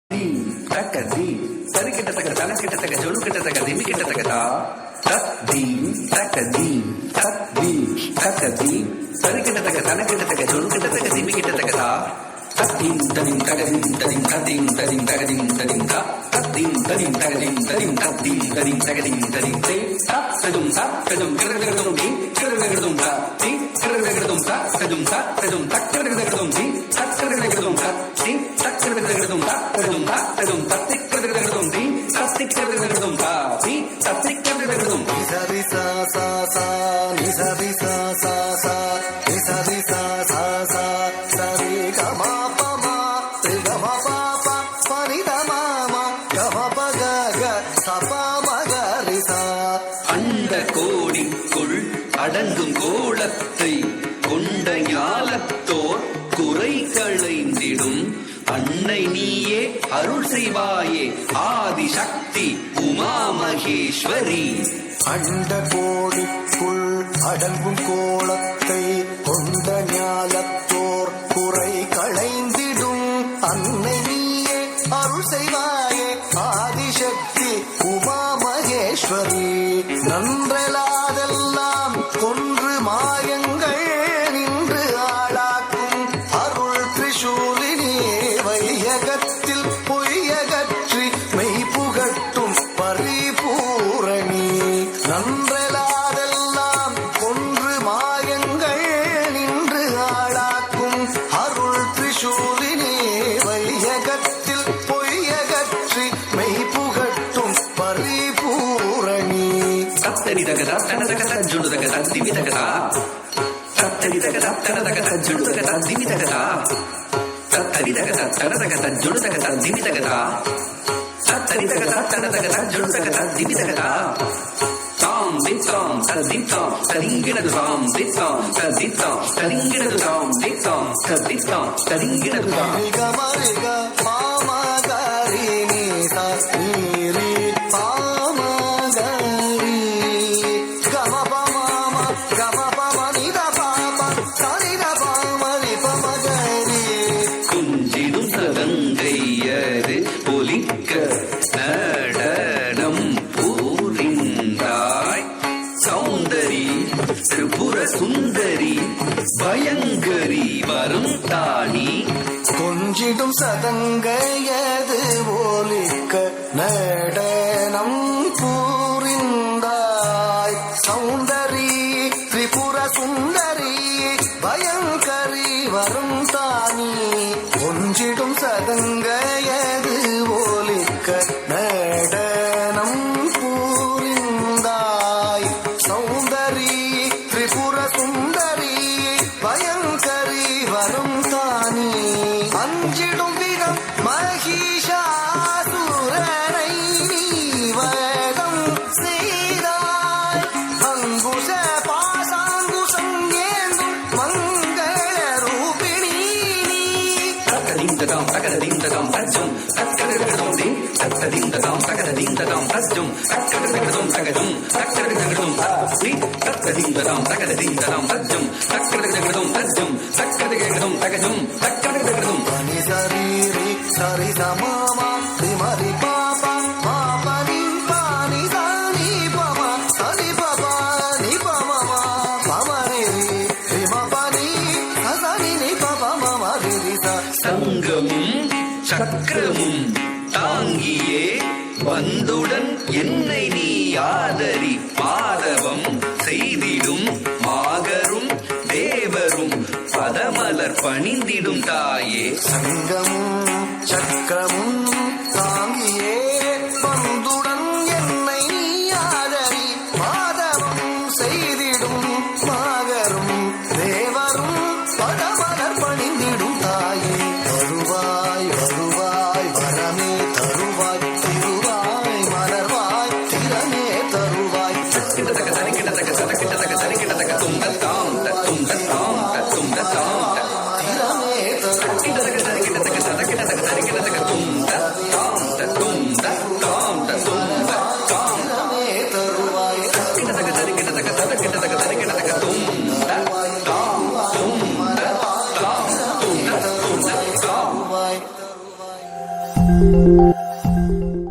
தக்கதி சரிக்கிட்ட தக்க தனக்கிட்ட தக்க ஜொலுக்கிட்ட தக்க திமிக்கிட்ட தக்கதா தத்தி தக்கதி தத்தி தக்கதி சரிக்கிட்ட தக்க தனக்கிட்ட தக்க ஜொலுக்கிட்ட தக்க திமிக்கிட்ட தக்கதா தத்தின் தனிம் தகதின் தனிம் தத்தின் தனிம் தகதின் தனிம் தத்தின் தனிம் தகதின் தனிம் தத்தின் தனிம் தகதின் தனிம் தே தத்ததும் தத்ததும் கிரகதம் தி கிரகதம் தத்தி கிரகதம் தத்ததும் தத்ததும் தக்கரகதம் தி தக்கரகதம் தத்தி தக்கரகதம் தத்ததும் தத்ததும் தத்தி கிரகதம் தி தத்தி கிரகதம் தத்தி தத்தி கிரகதம் நிசரி சா சா சா நிசரி சா சா சா நிசரி சா சா சா சரி கமா பமா திகமா பாபா பரிதமாமா கமா பகக சபா மகரிசா அண்ட கோடிக்குள் அடங்கும் கோலத்தை கொண்ட ஞாலத்தோர் குறை களைந்திடும் அன்னை நீயே அருள் செய்வாயே ஆதிசக்தி உமா மகேஸ்வரி. அண்ட கோடிக்குள் அடங்கும் கோலத்தை கொண்ட ஞாலத்தோர் குறை களைந்திடும் அன்னை நீயே அருள் செய்வாயே ஆதிசக்தி உமா மகேஸ்வரி. நன்றலாதெல்லாம் கொன்று மாயங்கள் நின்று ஆளாக்கும் அருள் திரிசூலினி வையகத்தில் பொய்யகற்றி மெய் புகட்டும் பரிபூரணி. நன்றலாதெல்லாம் கொன்று மாயங்கள் நின்று ஆளாக்கும் அருள் திரிசூலினி வையகத்தில் பொய்யகற்றி மெய் புகட்டும் பரிபூரணி. தத்தரி தகதா தனதகத ஜுடு தகதா திவி தகதா தத்தரி தகதா தனதகத ஜுடு தகதா திவி தகதா தத்தரி தகதா தனதகத ஜுடு தகதா திவி தகதா தத்தரி தகதா தனதகத ஜுடு தகதா திவி தகதா தாம் தித்தாம் ததித்தாம் தரிங்கிடது தாம் தித்தாம் ததித்தாம் தரிங்கிடது தாம் தித்தாம் ததித்தாம் தரிங்கிடது தாம் மரிக மாமகரி நீசா நீரி பாமகரி கமபமாம கமபம நித பாப சரித பாமரி பமகரி. குஞ்சிடும் சதங்கையது ஒலிக்க நடனம் பூரிந்தாய் சௌந்தரி திரிபுர சுந்தரி பயங்கரி வரும் தாணி. கொஞ்சிடும் சதங்கையது ஒலிக்க நடனம் பூரிந்தாய் சௌந்தரி திரிபுர சுந்தரி பயங்கரி வரும் தானி. கொஞ்சிடும் சதங்கையது ஒலிக்க நடனம் பூரிந்தாய் சௌந்தரி திரிபுர சுந்தரி பயங்கரி வரும் தானி. அஞ்சிடும் விதம் மகிஷாசுரனை நீ வதம் செய்தாய் அங்குஷ பாசாங்குஷம் ஏந்தும் மங்கள ரூபிணி நீ. தக்கதிந்ததாம் தகததிந்ததாம் தஜ்ஜம் தக்கதகதம் தி தக்கதிந்ததாம் தகததிந்ததாம் தஜ்ஜம் தக்கதகதம் தகதம் தக்கதகதம் தத்தி தக்கதிந்ததாம் தகததிந்ததாம் தஜ்ஜம் தக்கதகதம் தஜ்ஜம் தக்கதகதம் தகஜம் தக்கதகதம் பனி சரீரி சரி சமாமா திமரி பாபா பாபனி பானி சானி பமா சரி பபா நி பமமா பமரி ரிம பனி சசனி நி பபா மமரி ரிசா. சங்கமும் சக்கரமும் தாங்கியே வந்துடன் என்னை நீ ஆதரி மாதவம் செய்திடும் மாகரும் தேவரும் பதமலர் பணிந்திடும் தாயே. சங்கமும் சக்கரமும் தாங்கியே வந்துடன் என்னை நீ ஆதரி மாதவம் செய்திடும் மாகரும் தேவரும் பதமலர் பணிந்திடும் தாயே. வருவாய் வருவாய் வரமே தருவாய் திருவாய் மலர்வாய் திறமே தருவாய். கிட்டத்தக்க தரிக்கிட்டத்தக்க தனக்கிட்டத்தக்க தரிக்கிட்டத்தக்க துண்டத்தாம் துண்டத்தாம் துண்டத்தாம் திறமே தருவாய் கிட்டத்தக்க தரிக்கிட்டத்தக்க தனக்கிட்டத்தக்க தரிக்கிட்டத்தக்க துண்ட सा